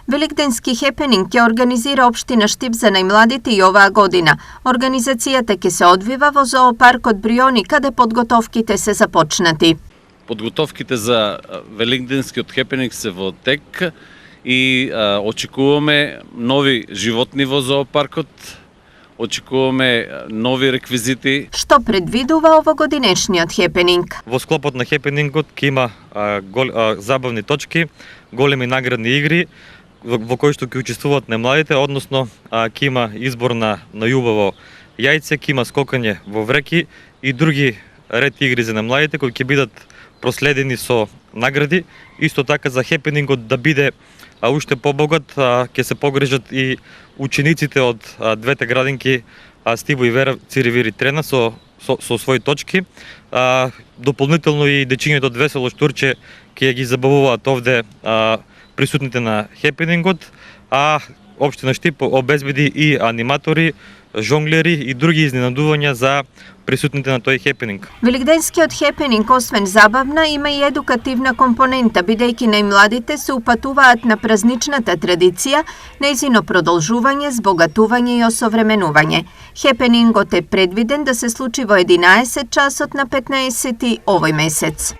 Великденски хепенинг ќе организира општина Штип за најмладите и оваа година. Организацијата ќе се одвива во зоопаркот Бриони, каде подготовките се започнати. Подготовките за Великденскиот хепенинг се во тек и очекуваме нови животни во зоопаркот, очекуваме нови реквизити. Што предвидува овогодинешниот хепенинг? Во склопот на хепенингот ќе има забавни точки, големи наградни игри во кои што ќе учествуваат најмладите, односно ќе има избор на јубаво јајце, ќе има скокање во вреки и други ред игри за најмладите кои ќе бидат проследени со награди. Исто така за хепенингот да биде уште побогат, ќе се погрижат и учениците од двете градинки Стиво и Вера Циривири Трена со своји точки. Дополнително и дечињето од Весело Штурче ќе ги забавуваат овде присутните на хепенингот, а општина Штип обезбеди и аниматори, жонглери и други изненадувања за присутните на тој хепенинг. Великденскиот хепенинг, освен забавна, има и едукативна компонента, бидејќи најмладите се упатуваат на празничната традиција, нејзино продолжување, збогатување и осовременување. Хепенингот е предвиден да се случи во 11 часот на 15 овој месец.